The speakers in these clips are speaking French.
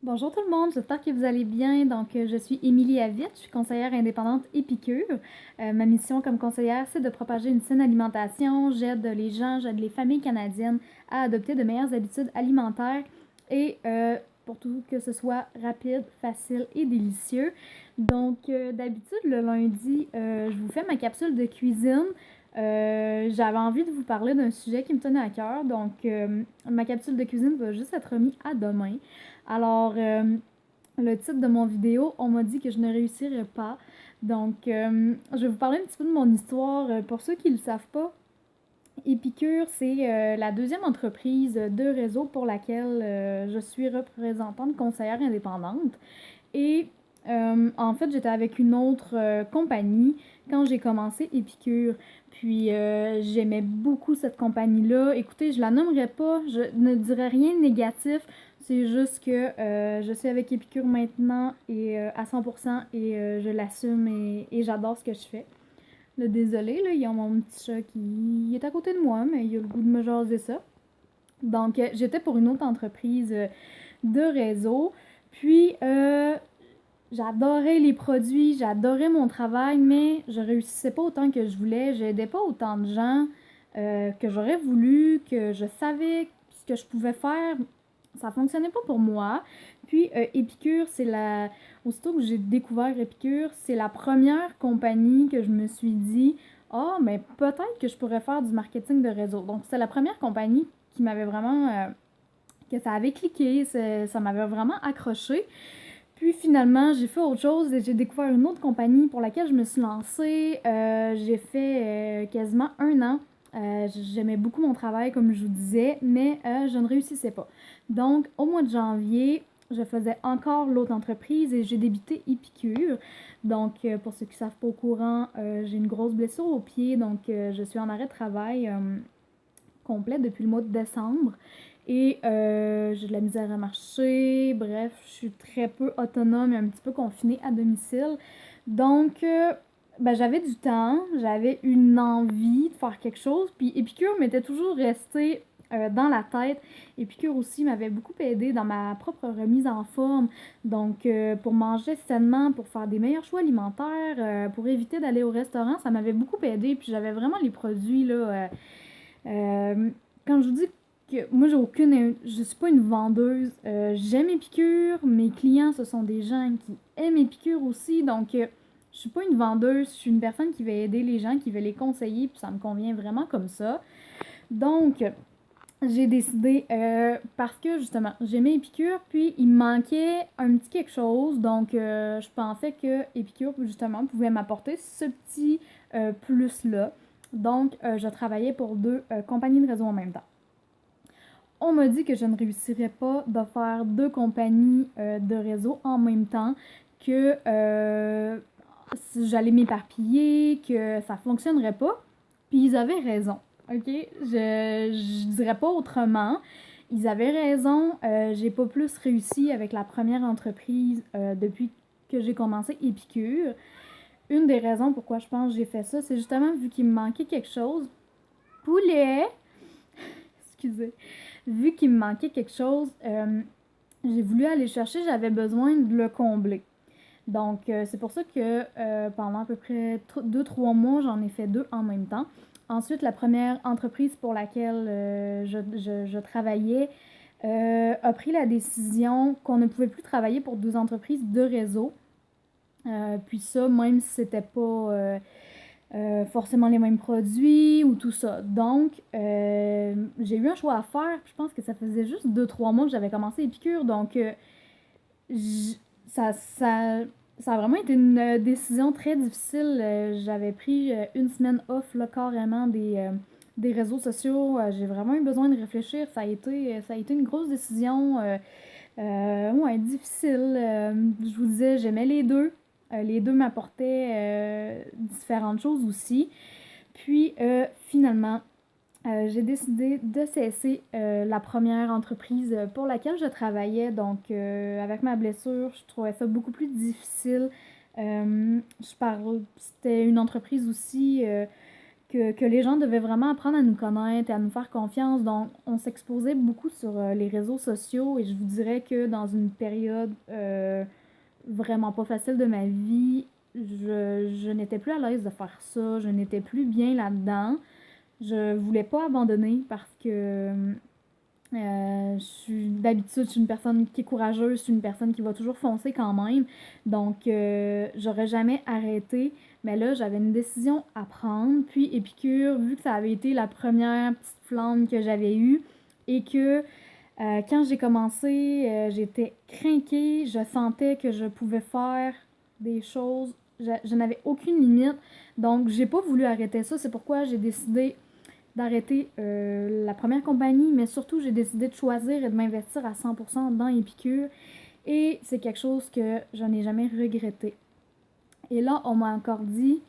Bonjour tout le monde, j'espère que vous allez bien. Je suis Émilie Avitte, je suis conseillère indépendante Épicure. Ma mission comme conseillère, c'est de propager une saine alimentation. J'aide les gens, j'aide les familles canadiennes à adopter de meilleures habitudes alimentaires et pour tout que ce soit rapide, facile et délicieux. D'habitude, le lundi, je vous fais ma capsule de cuisine. J'avais envie de vous parler d'un sujet qui me tenait à cœur, ma capsule de cuisine va juste être remise à demain. Alors, le titre de mon vidéo, on m'a dit que je ne réussirais pas. Je vais vous parler un petit peu de mon histoire. Pour ceux qui ne le savent pas, Épicure, c'est la deuxième entreprise de réseau pour laquelle je suis représentante conseillère indépendante. Et en fait, j'étais avec une autre compagnie quand j'ai commencé Épicure. Puis j'aimais beaucoup cette compagnie-là. Écoutez, je la nommerai pas, je ne dirais rien de négatif. C'est juste que je suis avec Épicure maintenant et à 100% et je l'assume et j'adore ce que je fais. Là, désolé, là, il y a mon petit chat qui est à côté de moi, mais il a le goût de me jaser ça. J'étais pour une autre entreprise de réseau. Puis, j'adorais les produits, j'adorais mon travail, mais je réussissais pas autant que je voulais. J'aidais pas autant de gens que j'aurais voulu, que je savais ce que je pouvais faire. Ça fonctionnait pas pour moi. Puis Épicure, aussitôt que j'ai découvert Épicure, c'est la première compagnie que je me suis dit, ah, mais peut-être que je pourrais faire du marketing de réseau. Donc, c'est la première compagnie qui m'avait vraiment, que ça avait cliqué, ça m'avait vraiment accroché. Puis finalement, j'ai fait autre chose et j'ai découvert une autre compagnie pour laquelle je me suis lancée. J'ai fait quasiment un an. J'aimais beaucoup mon travail, comme je vous disais, mais je ne réussissais pas. Donc, au mois de janvier, je faisais encore l'autre entreprise et j'ai débuté Épicure. Pour ceux qui ne savent pas au courant, j'ai une grosse blessure au pied, je suis en arrêt de travail complet depuis le mois de décembre. Et j'ai de la misère à marcher, bref, je suis très peu autonome et un petit peu confinée à domicile. Donc, j'avais du temps, j'avais une envie de faire quelque chose, puis Épicure m'était toujours resté dans la tête. Épicure aussi m'avait beaucoup aidé dans ma propre remise en forme. Pour manger sainement, pour faire des meilleurs choix alimentaires, pour éviter d'aller au restaurant, ça m'avait beaucoup aidé. Puis j'avais vraiment les produits, là. Quand je vous dis que moi, je suis pas une vendeuse. J'aime Épicure. Mes clients, ce sont des gens qui aiment Épicure aussi. Je suis pas une vendeuse. Je suis une personne qui va aider les gens, qui va les conseiller. Puis ça me convient vraiment comme ça. Donc, j'ai décidé, parce que justement, j'aimais Épicure, puis il me manquait un petit quelque chose. Je pensais que Épicure, justement, pouvait m'apporter ce petit plus-là. Je travaillais pour deux compagnies de réseau en même temps. On m'a dit que je ne réussirais pas de faire deux compagnies de réseau en même temps, que j'allais m'éparpiller, que ça fonctionnerait pas. Puis ils avaient raison. OK? Je dirais pas autrement. Ils avaient raison. J'ai pas plus réussi avec la première entreprise depuis que j'ai commencé Épicure. Une des raisons pourquoi je pense que j'ai fait ça, c'est justement vu qu'il me manquait quelque chose. Poulet! Excusez. Vu qu'il me manquait quelque chose, j'ai voulu aller chercher, j'avais besoin de le combler. C'est pour ça que pendant à peu près 2-3 mois, j'en ai fait deux en même temps. Ensuite, la première entreprise pour laquelle je travaillais a pris la décision qu'on ne pouvait plus travailler pour deux entreprises de réseau. Puis ça, même si c'était pas forcément les mêmes produits ou tout ça. J'ai eu un choix à faire. Je pense que ça faisait juste 2-3 mois que j'avais commencé Épicure. Ça, ça, ça a vraiment été une décision très difficile. J'avais pris une semaine off là, carrément des réseaux sociaux. J'ai vraiment eu besoin de réfléchir. Ça a été une grosse décision. Ouais, difficile. Je vous disais, j'aimais les deux. Les deux m'apportaient différentes choses aussi. Puis finalement, j'ai décidé de cesser la première entreprise pour laquelle je travaillais. Avec ma blessure, je trouvais ça beaucoup plus difficile. C'était une entreprise aussi que les gens devaient vraiment apprendre à nous connaître et à nous faire confiance. Donc, on s'exposait beaucoup sur les réseaux sociaux et je vous dirais que dans une période vraiment pas facile de ma vie, je n'étais plus à l'aise de faire ça, je n'étais plus bien là-dedans. Je voulais pas abandonner parce que d'habitude, je suis une personne qui est courageuse, je suis une personne qui va toujours foncer quand même. Donc, j'aurais jamais arrêté. Mais là, j'avais une décision à prendre. Puis Épicure, vu que ça avait été la première petite flamme que j'avais eue et que quand j'ai commencé, j'étais crinquée, je sentais que je pouvais faire des choses. Je n'avais aucune limite. Donc, j'ai pas voulu arrêter ça. C'est pourquoi j'ai décidé d'arrêter la première compagnie, mais surtout, j'ai décidé de choisir et de m'investir à 100% dans Épicure. Et c'est quelque chose que je n'ai jamais regretté. Et là, on m'a encore dit,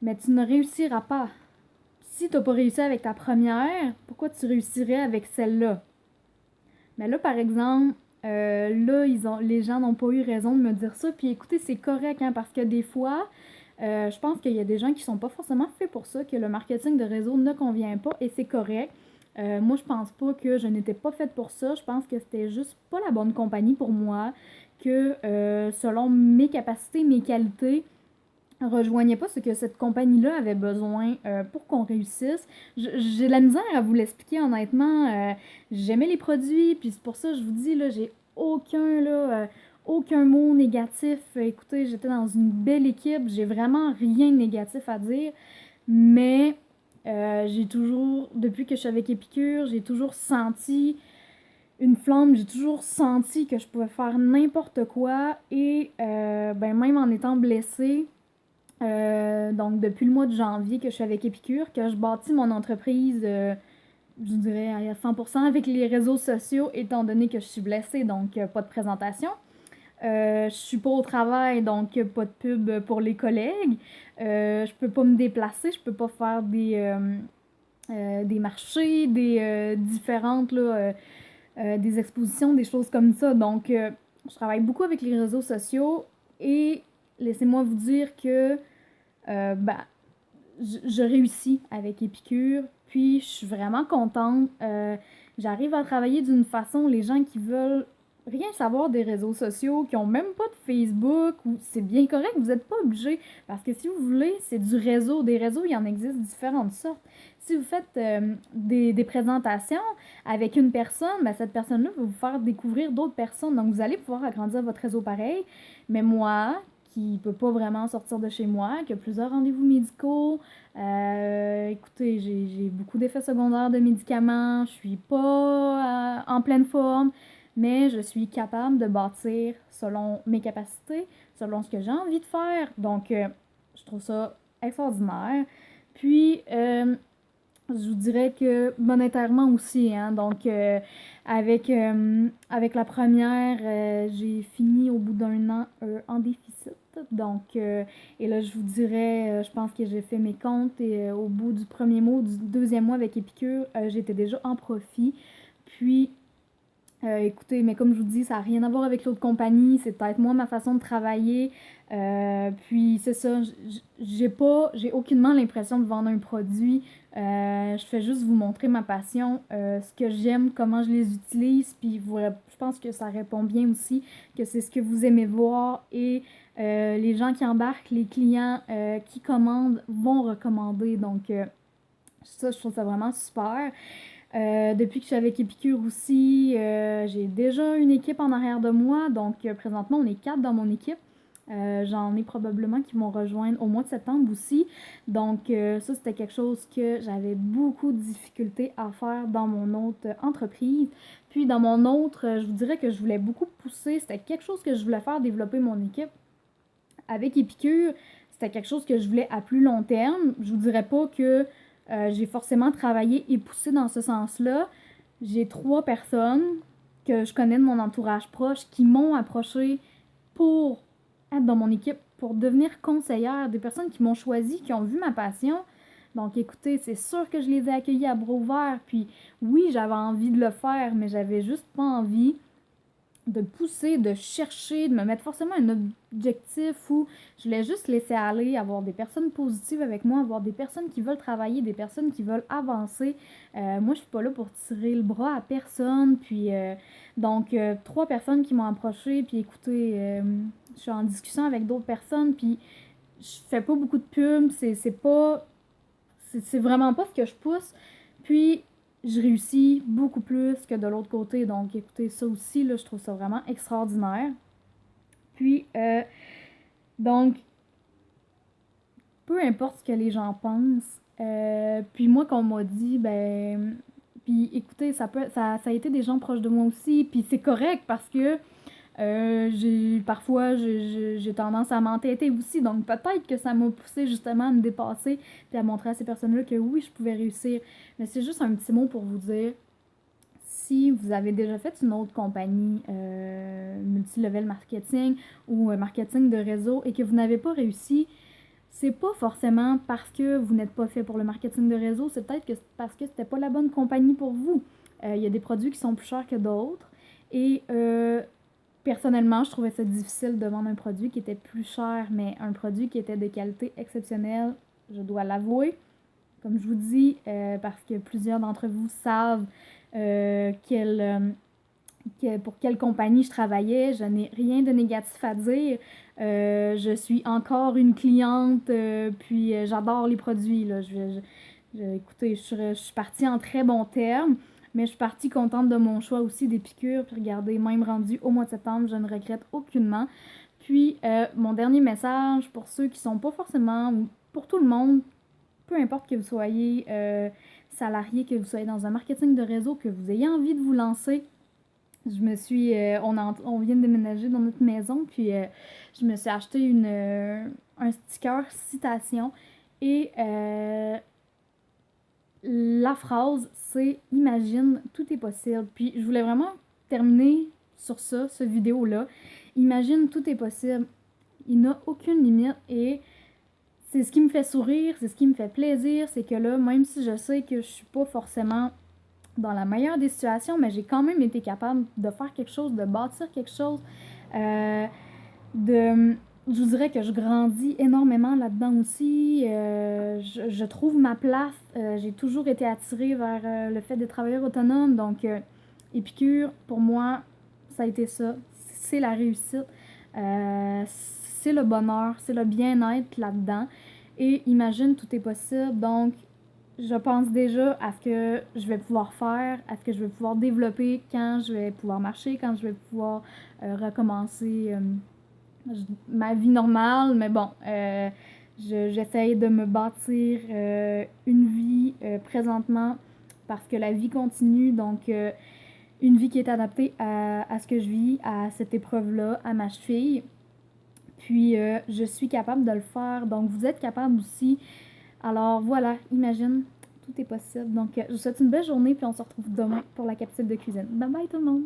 mais tu ne réussiras pas. Si tu n'as pas réussi avec ta première, pourquoi tu réussirais avec celle-là? Mais là, par exemple, les gens n'ont pas eu raison de me dire ça. Puis écoutez, c'est correct, hein, parce que des fois, je pense qu'il y a des gens qui sont pas forcément faits pour ça, que le marketing de réseau ne convient pas et c'est correct. Moi, je pense pas que je n'étais pas faite pour ça. Je pense que c'était juste pas la bonne compagnie pour moi, que selon mes capacités, mes qualités, rejoignait pas ce que cette compagnie-là avait besoin pour qu'on réussisse. J'ai de la misère à vous l'expliquer honnêtement. J'aimais les produits, puis c'est pour ça que je vous dis, là, j'ai aucun mot négatif. Écoutez, j'étais dans une belle équipe, j'ai vraiment rien de négatif à dire, mais j'ai toujours, depuis que je suis avec Épicure, j'ai toujours senti une flamme, j'ai toujours senti que je pouvais faire n'importe quoi et ben même en étant blessée, donc depuis le mois de janvier que je suis avec Épicure, que je bâtis mon entreprise, je dirais à 100% avec les réseaux sociaux, étant donné que je suis blessée, donc pas de présentation. Je suis pas au travail, donc pas de pub pour les collègues. Je peux pas me déplacer, je peux pas faire des marchés, des différentes là, des expositions, des choses comme ça. Donc, je travaille beaucoup avec les réseaux sociaux et laissez-moi vous dire que ben, je réussis avec Épicure, puis je suis vraiment contente. J'arrive à travailler d'une façon, les gens qui veulent rien savoir des réseaux sociaux, qui ont même pas de Facebook, ou c'est bien correct, vous n'êtes pas obligé, parce que si vous voulez, c'est du réseau. Des réseaux, il y en existe différentes sortes. Si vous faites des présentations avec une personne, ben, cette personne-là va vous faire découvrir d'autres personnes, donc vous allez pouvoir agrandir votre réseau pareil. Mais moi, qui peut pas vraiment sortir de chez moi, qui a plusieurs rendez-vous médicaux. Écoutez, j'ai beaucoup d'effets secondaires de médicaments, je suis pas en pleine forme, mais je suis capable de bâtir selon mes capacités, selon ce que j'ai envie de faire. Donc, je trouve ça extraordinaire. Puis, je vous dirais que monétairement aussi, hein, donc avec la première, j'ai fini au bout d'un an en déficit. Donc, et là, je vous dirais, je pense que j'ai fait mes comptes et au bout du premier mois, du deuxième mois avec Épicure, j'étais déjà en profit. Puis, écoutez, mais comme je vous dis, ça n'a rien à voir avec l'autre compagnie, c'est peut-être moi, ma façon de travailler. Puis c'est ça, j'ai aucunement l'impression de vendre un produit. Je fais juste vous montrer ma passion, ce que j'aime, comment je les utilise. Puis je pense que ça répond bien aussi, que c'est ce que vous aimez voir et les gens qui embarquent, les clients qui commandent vont recommander. Donc ça, je trouve ça vraiment super. Depuis que je suis avec Épicure aussi, j'ai déjà une équipe en arrière de moi. Donc, présentement, on est 4 dans mon équipe. J'en ai probablement qui vont rejoindre au mois de septembre aussi. Donc, ça, c'était quelque chose que j'avais beaucoup de difficultés à faire dans mon autre entreprise. Puis, dans mon autre, je vous dirais que je voulais beaucoup pousser. C'était quelque chose que je voulais faire, développer mon équipe. Avec Épicure, c'était quelque chose que je voulais à plus long terme. Je vous dirais pas que j'ai forcément travaillé et poussé dans ce sens-là. J'ai 3 personnes que je connais de mon entourage proche qui m'ont approché pour être dans mon équipe, pour devenir conseillère, des personnes qui m'ont choisi, qui ont vu ma passion. Donc écoutez, c'est sûr que je les ai accueillis à bras ouverts, puis oui, j'avais envie de le faire, mais j'avais juste pas envie de pousser, de chercher, de me mettre forcément un objectif où je voulais juste laisser aller, avoir des personnes positives avec moi, avoir des personnes qui veulent travailler, des personnes qui veulent avancer. Moi, je suis pas là pour tirer le bras à personne. Puis, donc, 3 personnes qui m'ont approché, puis écoutez, je suis en discussion avec d'autres personnes, puis je fais pas beaucoup de pubs, c'est pas c'est vraiment pas ce que je pousse. Puis, je réussis beaucoup plus que de l'autre côté. Donc, écoutez, ça aussi, là, je trouve ça vraiment extraordinaire. Puis, donc, peu importe ce que les gens pensent, puis moi, qu'on m'a dit, ben, puis écoutez, ça a été des gens proches de moi aussi, puis c'est correct parce que parfois, j'ai tendance à m'entêter aussi, donc peut-être que ça m'a poussé justement à me dépasser puis à montrer à ces personnes-là que oui, je pouvais réussir. Mais c'est juste un petit mot pour vous dire, si vous avez déjà fait une autre compagnie multi-level marketing ou marketing de réseau et que vous n'avez pas réussi, c'est pas forcément parce que vous n'êtes pas fait pour le marketing de réseau, c'est peut-être que parce que c'était pas la bonne compagnie pour vous. Il y a des produits qui sont plus chers que d'autres et personnellement, je trouvais ça difficile de vendre un produit qui était plus cher, mais un produit qui était de qualité exceptionnelle, je dois l'avouer. Comme je vous dis, parce que plusieurs d'entre vous savent pour quelle compagnie je travaillais, je n'ai rien de négatif à dire. Je suis encore une cliente, puis j'adore les produits. Là. Écoutez, je suis partie en très bons termes. Mais je suis partie contente de mon choix aussi des piqûres. Puis regardez, même rendu au mois de septembre, je ne regrette aucunement. Puis mon dernier message pour ceux qui sont pas forcément, ou pour tout le monde, peu importe que vous soyez salarié, que vous soyez dans un marketing de réseau, que vous ayez envie de vous lancer. On vient de déménager dans notre maison, puis je me suis acheté un sticker citation et la phrase, c'est imagine, tout est possible. Puis je voulais vraiment terminer sur ça, ce vidéo-là. Imagine, tout est possible. Il n'a aucune limite et c'est ce qui me fait sourire, c'est ce qui me fait plaisir, c'est que là, même si je sais que je suis pas forcément dans la meilleure des situations, mais j'ai quand même été capable de faire quelque chose, de bâtir quelque chose, euh, de je vous dirais que je grandis énormément là-dedans aussi. Je trouve ma place. J'ai toujours été attirée vers le fait de travailleur autonome. Donc, Épicure, pour moi, ça a été ça. C'est la réussite. C'est le bonheur. C'est le bien-être là-dedans. Et imagine, tout est possible. Donc, je pense déjà à ce que je vais pouvoir faire, à ce que je vais pouvoir développer quand je vais pouvoir marcher, quand je vais pouvoir recommencer ma vie normale, mais bon, j'essaye de me bâtir une vie présentement parce que la vie continue, donc une vie qui est adaptée à ce que je vis, à cette épreuve-là, à ma cheville. Puis je suis capable de le faire, donc vous êtes capable aussi. Alors voilà, imagine, tout est possible. Donc je vous souhaite une belle journée, puis on se retrouve demain pour la capsule de cuisine. Bye bye tout le monde!